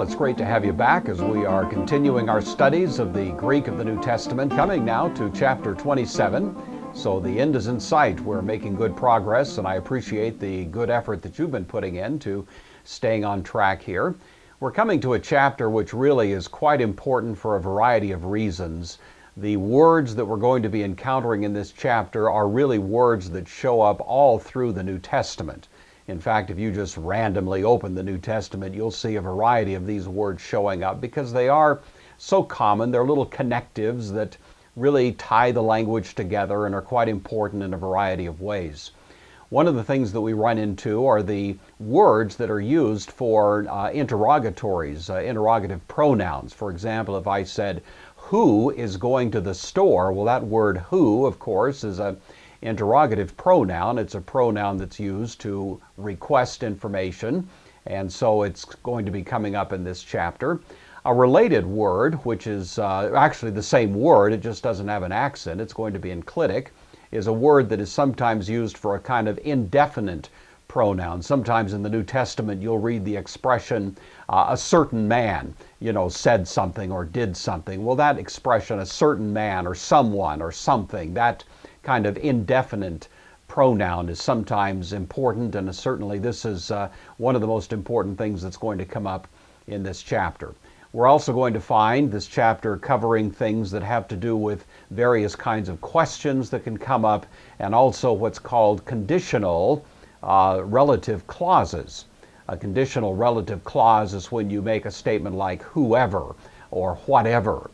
it's great to have you back as we are continuing our studies of the Greek of the New Testament, coming now to chapter 27. So the end is in sight. We're making good progress, and I appreciate the good effort that you've been putting into staying on track here. We're coming to a chapter which really is quite important for a variety of reasons. The words that we're going to be encountering in this chapter are really words that show up all through the New Testament. In fact, if you just randomly open the New Testament, you'll see a variety of these words showing up because they are so common. They're little connectives that really tie the language together and are quite important in a variety of ways. One of the things that we run into are the words that are used for interrogatories, interrogative pronouns. For example, if I said, "Who is going to the store?" Well, that word "who," of course, is an interrogative pronoun. It's a pronoun that's used to request information, and so it's going to be coming up in this chapter. A related word, which is actually the same word, it just doesn't have an accent, it's going to be enclitic, is a word that is sometimes used for a kind of indefinite pronoun. Sometimes in the New Testament you'll read the expression, a certain man, said something or did something. Well, that expression, a certain man or someone or something, that kind of indefinite pronoun is sometimes important, and certainly this is one of the most important things that's going to come up in this chapter. We're also going to find this chapter covering things that have to do with various kinds of questions that can come up, and also what's called conditional relative clauses. A conditional relative clause is when you make a statement like whoever or whatever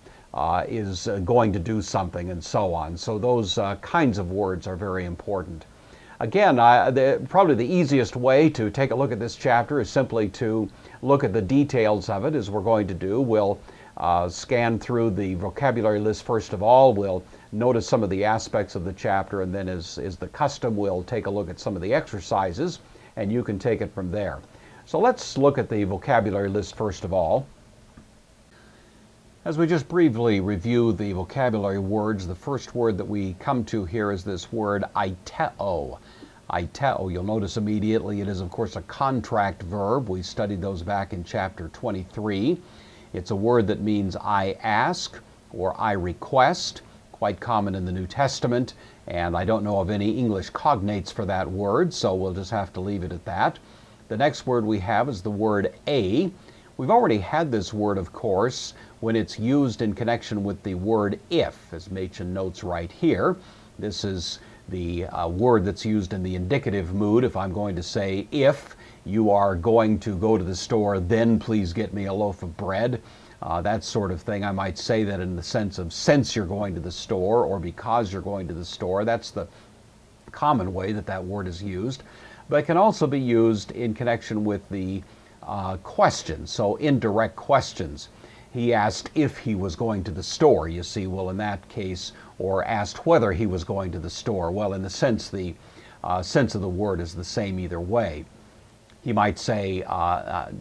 is going to do something, and so on. So those kinds of words are very important. Again, probably the easiest way to take a look at this chapter is simply to look at the details of it, as we're going to do. We'll scan through the vocabulary list first of all. We'll notice some of the aspects of the chapter, and then as the custom, we'll take a look at some of the exercises, and you can take it from there. So let's look at the vocabulary list first of all. As we just briefly review the vocabulary words, the first word that we come to here is this word aiteo. Aiteo, you'll notice immediately it is, of course, a contract verb. We studied those back in chapter 23. It's a word that means I ask or I request, quite common in the New Testament, and I don't know of any English cognates for that word, so we'll just have to leave it at that. The next word we have is the word a. We've already had this word, of course, when it's used in connection with the word if, as Machen notes right here. This is the word that's used in the indicative mood. If I'm going to say, if you are going to go to the store, then please get me a loaf of bread. That sort of thing. I might say that in the sense of since you're going to the store or because you're going to the store. That's the common way that that word is used. But it can also be used in connection with the question, so indirect questions. He asked if he was going to the store, you see, well, in that case, or asked whether he was going to the store. Well, in the sense of the word is the same either way. He might say,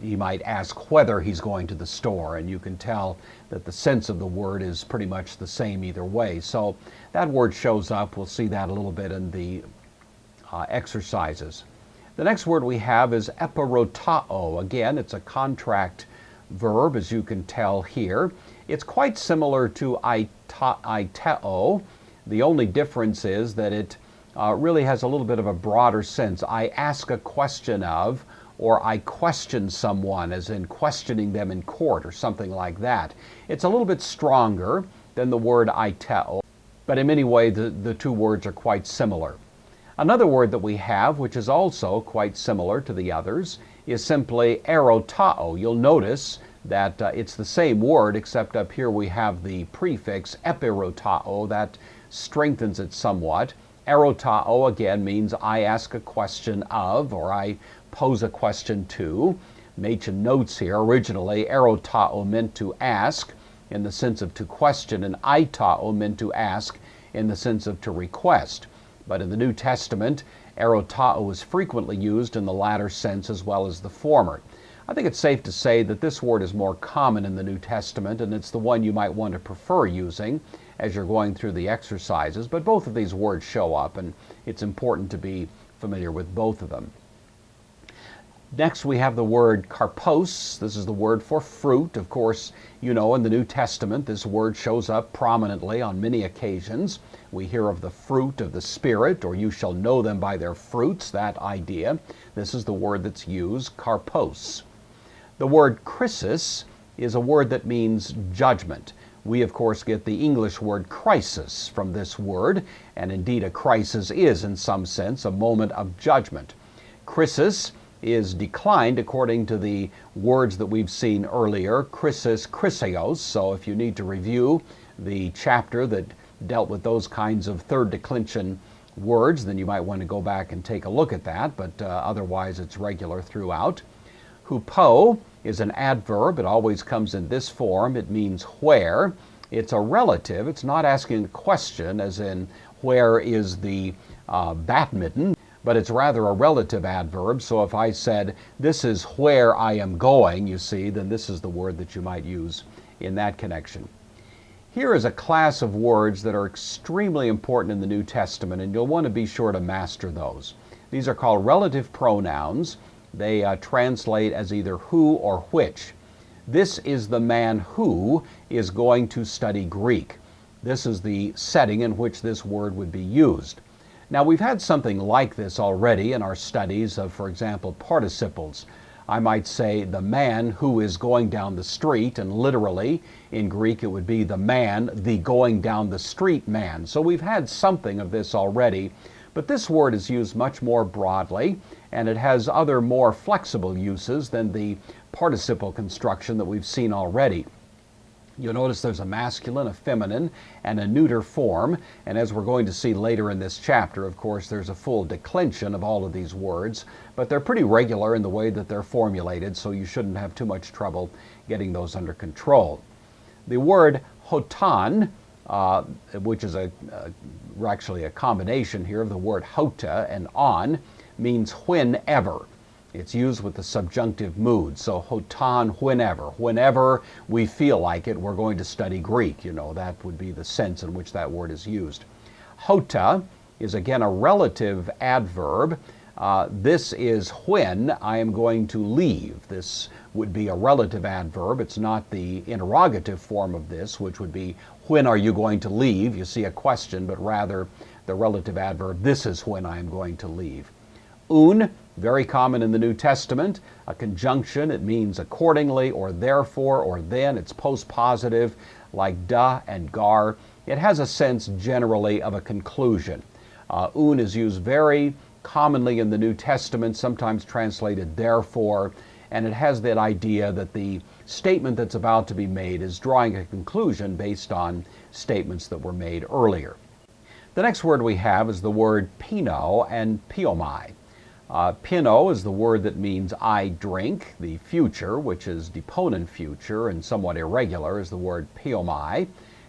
he might ask whether he's going to the store, and you can tell that the sense of the word is pretty much the same either way. So that word shows up. We'll see that a little bit in the exercises. The next word we have is eperotao. Again, it's a contract verb, as you can tell here. It's quite similar to aiteo. The only difference is that it really has a little bit of a broader sense. I ask a question of, or I question someone, as in questioning them in court or something like that. It's a little bit stronger than the word aiteo, but in many ways the two words are quite similar. Another word that we have, which is also quite similar to the others, is simply erotao. You'll notice that it's the same word, except up here we have the prefix eperotao. That strengthens it somewhat. Erotao, again, means I ask a question of, or I pose a question to. Machen notes here, originally, erotao meant to ask in the sense of to question, and aitao meant to ask in the sense of to request. But in the New Testament, erotao is frequently used in the latter sense as well as the former. I think it's safe to say that this word is more common in the New Testament, and it's the one you might want to prefer using as you're going through the exercises. But both of these words show up, and it's important to be familiar with both of them. Next, we have the word karpos. This is the word for fruit. Of course, you know, in the New Testament, this word shows up prominently on many occasions. We hear of the fruit of the Spirit, or you shall know them by their fruits, that idea. This is the word that's used, karpos. The word krisis is a word that means judgment. We, of course, get the English word crisis from this word, and indeed a crisis is, in some sense, a moment of judgment. Krisis is declined according to the words that we've seen earlier, krisis, krisios. So if you need to review the chapter that dealt with those kinds of third declension words, then you might want to go back and take a look at that, but otherwise it's regular throughout. Hupo is an adverb. It always comes in this form. It means where. It's a relative. It's not asking a question, as in where is the badminton, but it's rather a relative adverb. So if I said, this is where I am going, you see, then this is the word that you might use in that connection. Here is a class of words that are extremely important in the New Testament, and you'll want to be sure to master those. These are called relative pronouns. They translate as either who or which. This is the man who is going to study Greek. This is the setting in which this word would be used. Now, we've had something like this already in our studies of, for example, participles. I might say the man who is going down the street, and literally in Greek it would be the man, the going down the street man. So we've had something of this already, but this word is used much more broadly, and it has other more flexible uses than the participle construction that we've seen already. You'll notice there's a masculine, a feminine, and a neuter form, and as we're going to see later in this chapter, of course, there's a full declension of all of these words, but they're pretty regular in the way that they're formulated, so you shouldn't have too much trouble getting those under control. The word hotan, which is actually a combination here of the word hota and on, means whenever. It's used with the subjunctive mood. So hotan, whenever. Whenever we feel like it, we're going to study Greek. You know, that would be the sense in which that word is used. Hota is again a relative adverb. This is when I am going to leave. This would be a relative adverb. It's not the interrogative form of this, which would be when are you going to leave? You see a question, but rather the relative adverb, this is when I am going to leave. Very common in the New Testament, a conjunction. It means accordingly or therefore or then. It's postpositive like da and gar. It has a sense generally of a conclusion. Is used very commonly in the New Testament, sometimes translated therefore, and it has that idea that the statement that's about to be made is drawing a conclusion based on statements that were made earlier. The next word we have is the word pino and piomai. Pino is the word that means I drink. The future, which is deponent future and somewhat irregular, is the word piomai.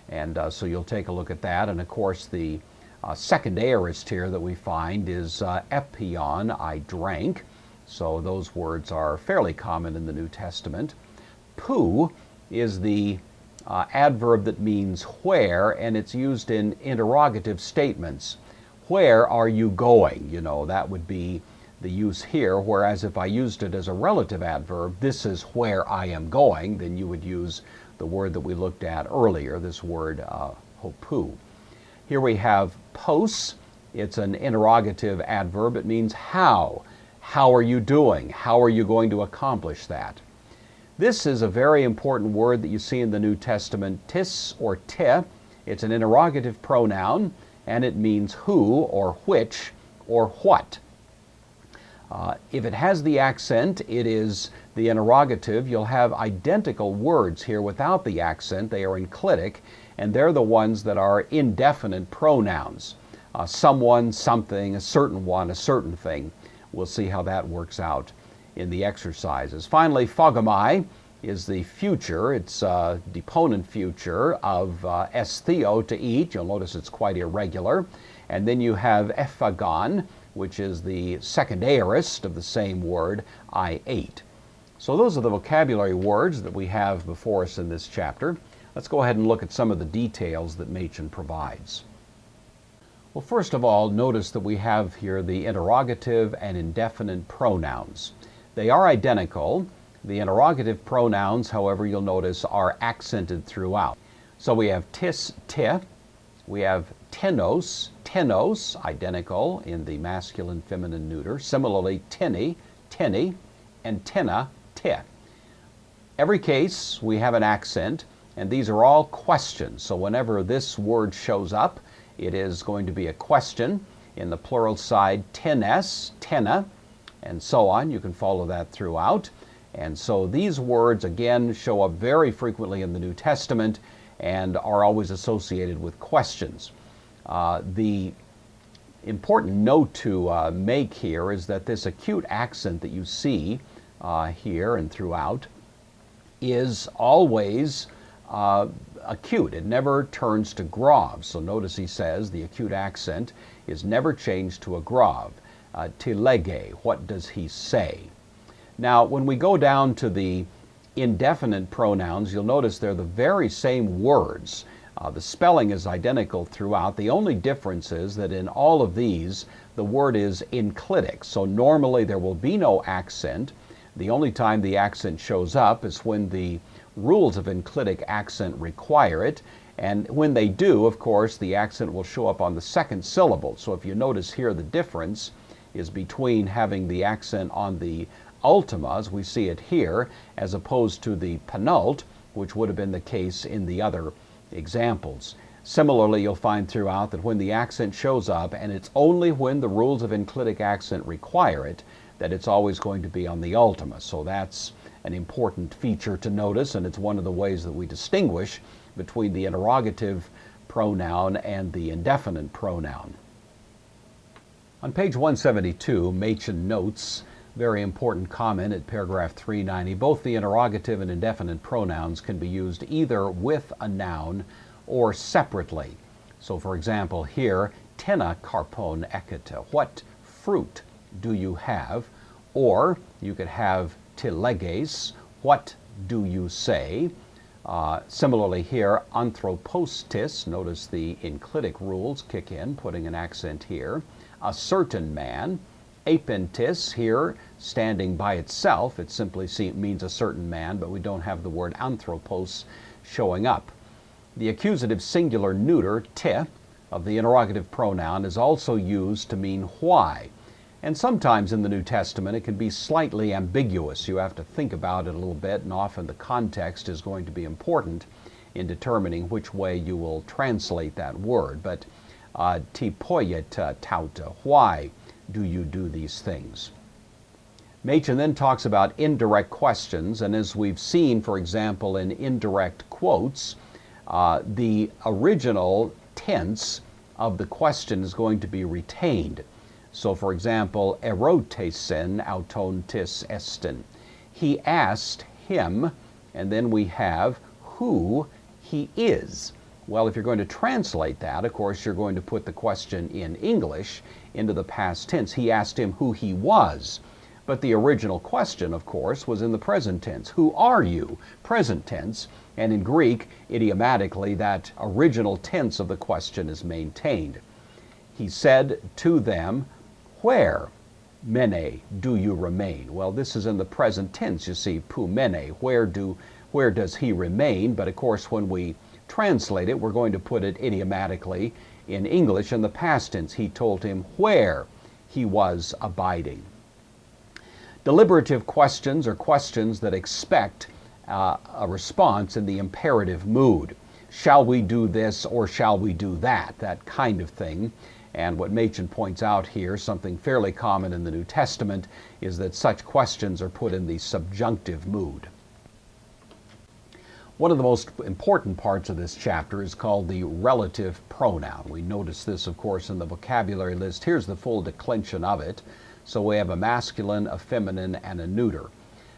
And so you'll take a look at that. And of course, the second aorist here that we find is epion, I drank. So those words are fairly common in the New Testament. Pu is the adverb that means where, and it's used in interrogative statements. Where are you going? You know, that would be the use here, whereas if I used it as a relative adverb, this is where I am going, then you would use the word that we looked at earlier, this word hopu. Here we have pos. It's an interrogative adverb. It means how. How are you doing? How are you going to accomplish that? This is a very important word that you see in the New Testament, tis or te. It's an interrogative pronoun, and it means who or which or what. If it has the accent, it is the interrogative. You'll have identical words here without the accent. They are enclitic, and they're the ones that are indefinite pronouns. Someone, something, a certain one, a certain thing. We'll see how that works out in the exercises. Finally, phogomai is the future. It's deponent future of estheo, to eat. You'll notice it's quite irregular. And then you have ephagon, which is the second aorist of the same word, I ate. So those are the vocabulary words that we have before us in this chapter. Let's go ahead and look at some of the details that Machen provides. Well, first of all, notice that we have here the interrogative and indefinite pronouns. They are identical. The interrogative pronouns, however, you'll notice are accented throughout. So we have tis, ti. We have tenos, tenos, identical in the masculine, feminine, neuter. Similarly, tinny, tinny, and tinna, ti. Every case, we have an accent, and these are all questions. So whenever this word shows up, it is going to be a question. In the plural side, tenes, tenna, and so on. You can follow that throughout. And so these words, again, show up very frequently in the New Testament and are always associated with questions. The important note to make here is that this acute accent that you see here and throughout is always acute. It never turns to grave. So notice he says the acute accent is never changed to a grave. Tilege, what does he say? Now, when we go down to the indefinite pronouns, you'll notice they're the very same words. The spelling is identical throughout. The only difference is that in all of these, the word is enclitic. So normally there will be no accent. The only time the accent shows up is when the rules of enclitic accent require it. And when they do, of course, the accent will show up on the second syllable. So if you notice here, the difference is between having the accent on the ultima, as we see it here, as opposed to the penult, which would have been the case in the other examples. Similarly, you'll find throughout that when the accent shows up, and it's only when the rules of enclitic accent require it, that it's always going to be on the ultima. So that's an important feature to notice, and it's one of the ways that we distinguish between the interrogative pronoun and the indefinite pronoun. On page 172, Machen notes, very important comment at paragraph 390, both the interrogative and indefinite pronouns can be used either with a noun or separately. So for example here, tenna carpon ekete, what fruit do you have? Or you could have tileges, what do you say? Similarly here, anthropostis, notice the enclitic rules kick in, putting an accent here. A certain man. Apentis here, standing by itself, it simply means a certain man, but we don't have the word anthropos showing up. The accusative singular neuter, te, of the interrogative pronoun is also used to mean why. And sometimes in the New Testament it can be slightly ambiguous. You have to think about it a little bit, and often the context is going to be important in determining which way you will translate that word. But ti poieta tauta, why do you do these things? Machen then talks about indirect questions, and as we've seen, for example, in indirect quotes, the original tense of the question is going to be retained. So, for example, erotesen auton tis esten. He asked him, and then we have who he is. Well, if you're going to translate that, of course, you're going to put the question in English into the past tense. He asked him who he was. But the original question, of course, was in the present tense. Who are you? Present tense. And in Greek, idiomatically, that original tense of the question is maintained. He said to them, where, mene, do you remain? Well, this is in the present tense, you see, pu mene, where does he remain? But of course, when we translate it, we're going to put it idiomatically in English in the past tense. He told him where he was abiding. Deliberative questions are questions that expect a response in the imperative mood. Shall we do this or shall we do that? That kind of thing. And what Machen points out here, something fairly common in the New Testament, is that such questions are put in the subjunctive mood. One of the most important parts of this chapter is called the relative pronoun. We notice this, of course, in the vocabulary list. Here's the full declension of it. So we have a masculine, a feminine, and a neuter.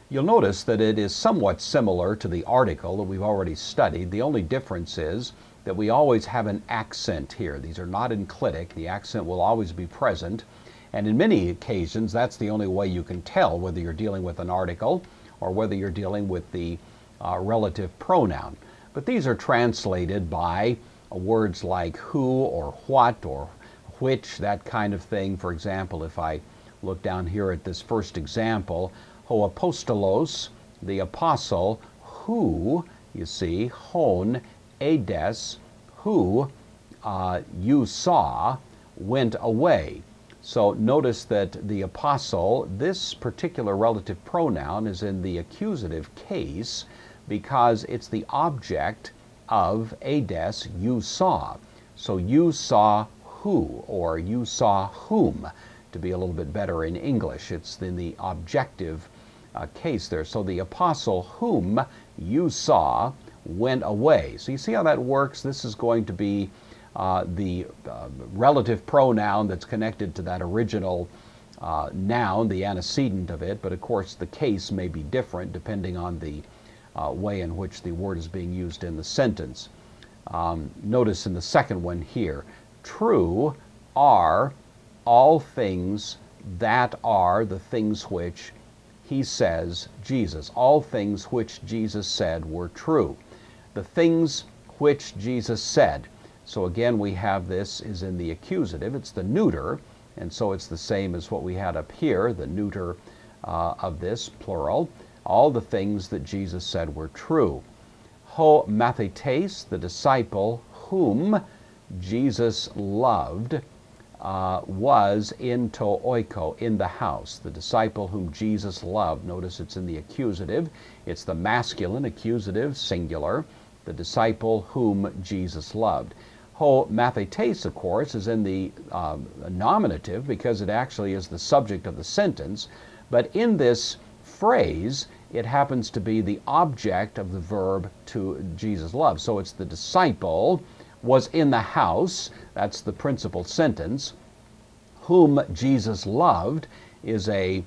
You'll notice that it is somewhat similar to the article that we've already studied. The only difference is that we always have an accent here. These are not enclitic. The accent will always be present. And in many occasions, that's the only way you can tell whether you're dealing with an article or whether you're dealing with the relative pronoun. But these are translated by words like who or what or which, that kind of thing. For example, if I look down here at this first example, Ho apostolos, the apostle, who, you see, hon, edes, who you saw, went away. So notice that the apostle, this particular relative pronoun is in the accusative case because it's the object of edes, you saw. So you saw who, or you saw whom, to be a little bit better in English. It's in the objective case there. So the apostle whom you saw went away. So you see how that works? This is going to be the relative pronoun that's connected to that original noun, the antecedent of it, but of course the case may be different depending on the way in which the word is being used in the sentence. Notice in the second one here, true are all things that are the things which he says, Jesus. All things which Jesus said were true. The things which Jesus said. So again, we have this is in the accusative. It's the neuter, and so it's the same as what we had up here, the neuter of this, plural. All the things that Jesus said were true. Ho mathetes, the disciple whom Jesus loved, was in to oiko, in the house. The disciple whom Jesus loved. Notice it's in the accusative. It's the masculine accusative, singular. The disciple whom Jesus loved. Ho mathetes, of course, is in the nominative because it actually is the subject of the sentence. But in this phrase, it happens to be the object of the verb to Jesus love. So it's the disciple was in the house. That's the principal sentence. Whom Jesus loved is a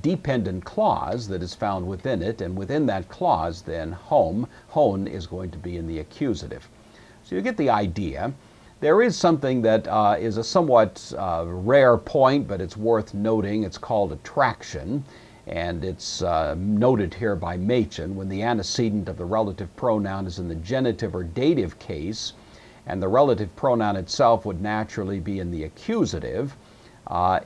dependent clause that is found within it, and within that clause then hon is going to be in the accusative. So you get the idea. There is something that is a somewhat rare point, but it's worth noting. It's called attraction, and it's noted here by Machen when the antecedent of the relative pronoun is in the genitive or dative case, and the relative pronoun itself would naturally be in the accusative.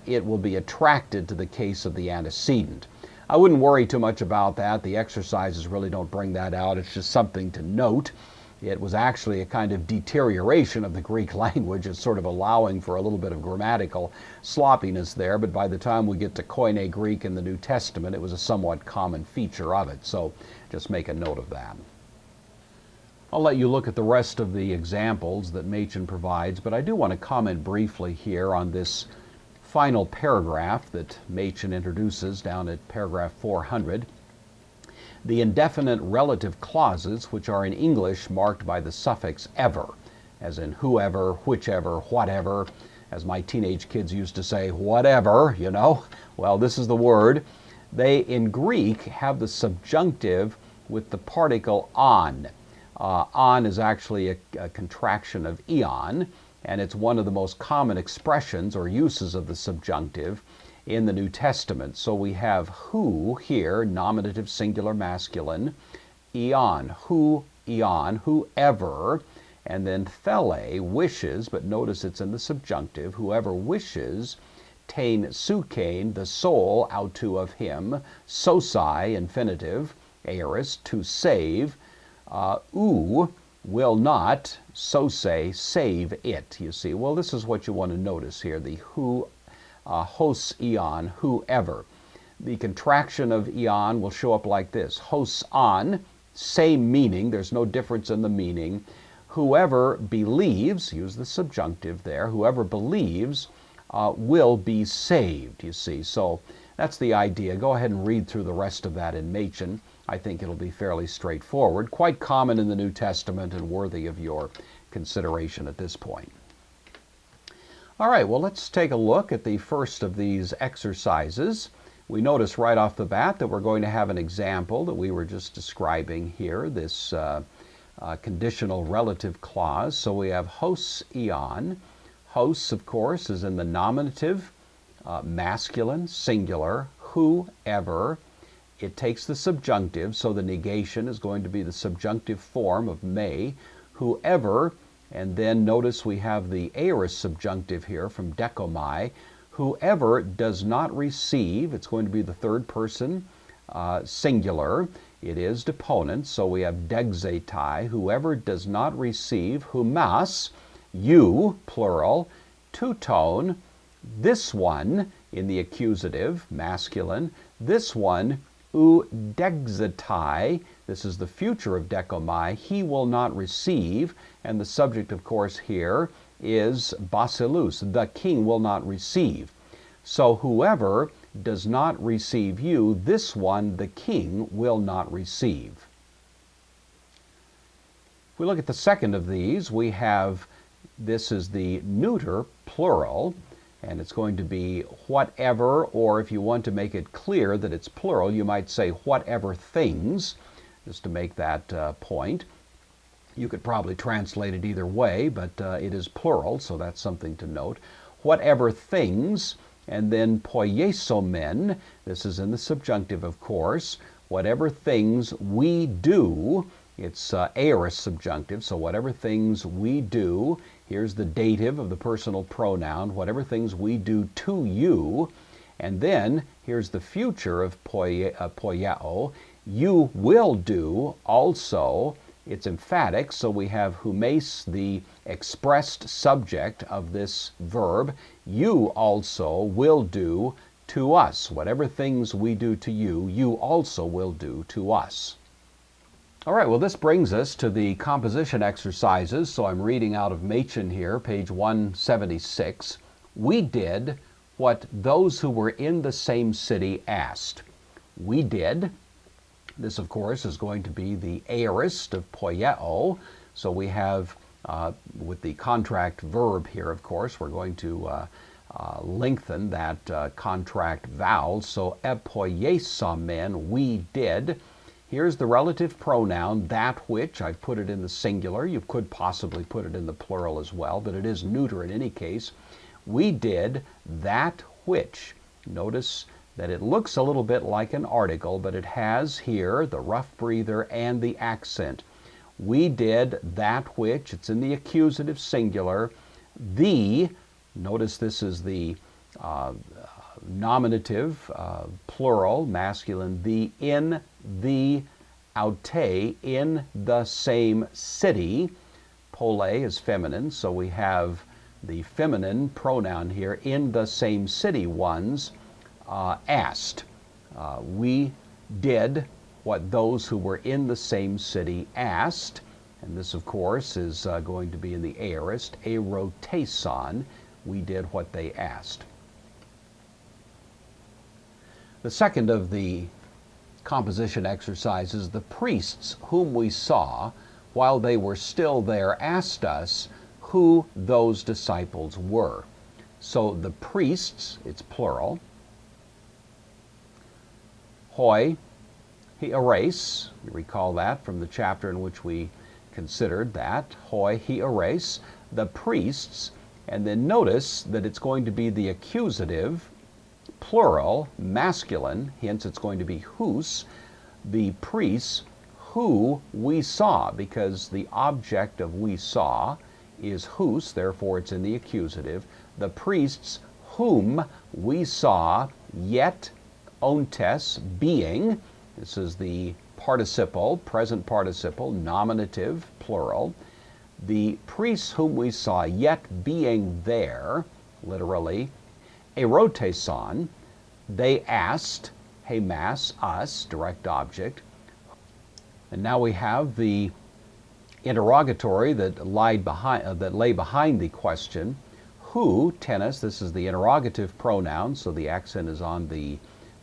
It will be attracted to the case of the antecedent. I wouldn't worry too much about that. The exercises really don't bring that out. It's just something to note. It was actually a kind of deterioration of the Greek language. It's sort of allowing for a little bit of grammatical sloppiness there, but by the time we get to Koine Greek in the New Testament, it was a somewhat common feature of it. So just make a note of that. I'll let you look at the rest of the examples that Machen provides, but I do want to comment briefly here on this final paragraph that Machen introduces down at paragraph 400. The indefinite relative clauses, which are in English marked by the suffix ever, as in whoever, whichever, whatever, as my teenage kids used to say, whatever, you know. Well, this is the word. They, in Greek, have the subjunctive with the particle on. On is actually a contraction of eon, and it's one of the most common expressions or uses of the subjunctive in the New Testament. So we have who here, nominative singular masculine, eon, who, eon, whoever, and then thele, wishes, but notice it's in the subjunctive, whoever wishes, tain sukein, the soul, autu of him, sosai, infinitive, aorist, to save, will not, sose, save it, you see. Well, this is what you want to notice here, the who, hos eon, whoever. The contraction of eon will show up like this. Hos on, same meaning, there's no difference in the meaning. Whoever believes, use the subjunctive there, whoever believes will be saved, you see. So that's the idea. Go ahead and read through the rest of that in Machen. I think it'll be fairly straightforward, quite common in the New Testament and worthy of your consideration at this point. All right, well, let's take a look at the first of these exercises. We notice right off the bat that we're going to have an example that we were just describing here, this conditional relative clause. So we have hos eon. Hos, of course, is in the nominative, masculine, singular, whoever. It takes the subjunctive, so the negation is going to be the subjunctive form of may, whoever, and then notice we have the aorist subjunctive here from dekomai, Whoever does not receive, it's going to be the third person singular. It is deponent, so we have dexetai. Whoever does not receive, humas, you, plural, touton, this one, in the accusative, masculine, this one, dexetai, this is the future of dekomai, he will not receive, and the subject, of course, here is basileus, the king will not receive. So whoever does not receive you, this one, the king, will not receive. If we look at the second of these, we have, this is the neuter, plural, and it's going to be whatever, or if you want to make it clear that it's plural, you might say whatever things, just to make that point. You could probably translate it either way, but it is plural, so that's something to note. Whatever things, and then poiesomen, this is in the subjunctive, of course. Whatever things we do, it's aorist subjunctive, so whatever things we do, here's the dative of the personal pronoun, whatever things we do to you, and then here's the future of poieo, you will do also. It's emphatic, so we have humes, the expressed subject of this verb. You also will do to us. Whatever things we do to you, you also will do to us. All right, well, this brings us to the composition exercises. So I'm reading out of Machen here, page 176. We did what those who were in the same city asked. We did. This, of course, is going to be the aorist of poieo. So we have, with the contract verb here, of course, we're going to lengthen that contract vowel. So epoiesamen, we did. Here's the relative pronoun, that which. I've put it in the singular. You could possibly put it in the plural as well, but it is neuter in any case. We did that which. Notice that it looks a little bit like an article, but it has here the rough breather and the accent. We did that which, it's in the accusative singular, the, notice this is the nominative, plural, masculine, the, in the, aute, in the same city. Pole is feminine, so we have the feminine pronoun here, in the same city ones, asked. We did what those who were in the same city asked, and this, of course, is going to be in the aorist, eroteson. We did what they asked. The second of the composition exercises, the priests whom we saw while they were still there asked us who those disciples were. So the priests, it's plural. Hoi, hieres, you recall that from the chapter in which we considered that. Hoi, hieres, the priests, and then notice that it's going to be the accusative, plural, masculine, hence it's going to be hus, the priests who we saw, because the object of we saw is hus, therefore it's in the accusative. The priests whom we saw, yet ontes, being, this is the participle, present participle, nominative, plural. The priests whom we saw, yet being there, literally, eroteson, they asked, hemas, us, direct object. And now we have the interrogatory that lay behind the question. Who, tennis, this is the interrogative pronoun, so the accent is on the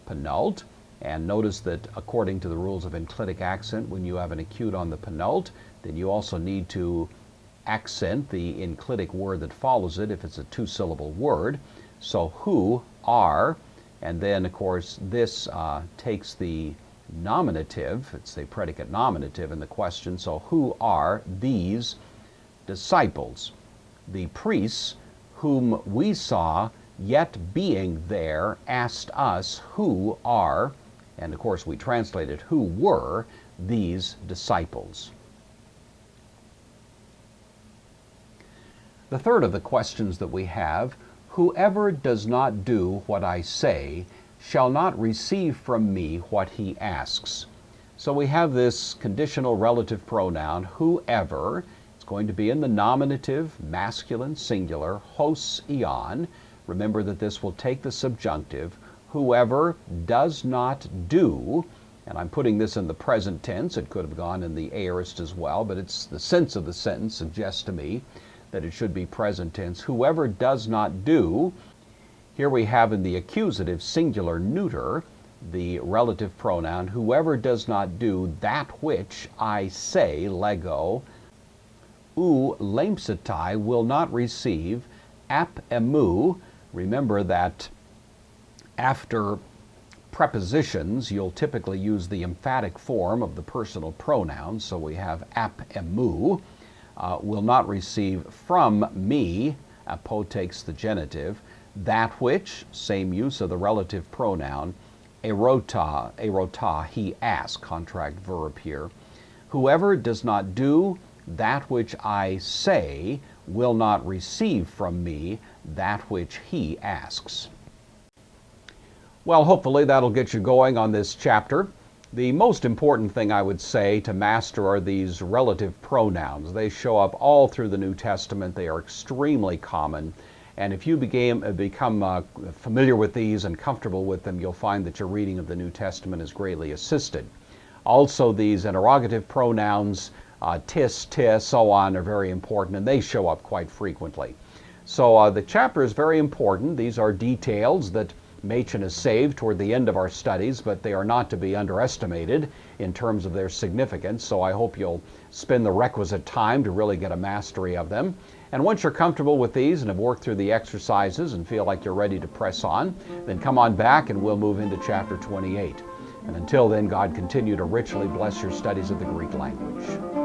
penult. And notice that according to the rules of enclitic accent, when you have an acute on the penult, then you also need to accent the enclitic word that follows it if it's a two-syllable word. So who are, and then of course this takes the nominative, it's the predicate nominative in the question, so who are these disciples? The priests whom we saw, yet being there, asked us who are, and of course we translated who were these disciples. The third of the questions that we have, Whoever does not do what I say shall not receive from me what he asks. So we have this conditional relative pronoun, whoever. It's going to be in the nominative, masculine, singular, hos eon. Remember that this will take the subjunctive. Whoever does not do, and I'm putting this in the present tense. It could have gone in the aorist as well, but it's the sense of the sentence suggests to me that it should be present tense. Whoever does not do, here we have in the accusative singular neuter, the relative pronoun, whoever does not do that which I say, lego, ou lampsetai, will not receive, ap emu. Remember that after prepositions, you'll typically use the emphatic form of the personal pronoun, so we have ap emu. Will not receive from me, apo takes the genitive, that which, same use of the relative pronoun, erota, he asks, contract verb here. Whoever does not do that which I say will not receive from me that which he asks. Well, hopefully that'll get you going on this chapter. The most important thing I would say to master are these relative pronouns. They show up all through the New Testament. They are extremely common. And if you become familiar with these and comfortable with them, you'll find that your reading of the New Testament is greatly assisted. Also, these interrogative pronouns, tis, so on, are very important, and they show up quite frequently. So the chapter is very important. These are details that Machen has saved toward the end of our studies, but they are not to be underestimated in terms of their significance, so I hope you'll spend the requisite time to really get a mastery of them. And once you're comfortable with these and have worked through the exercises and feel like you're ready to press on, then come on back and we'll move into chapter 28. And until then, God continue to richly bless your studies of the Greek language.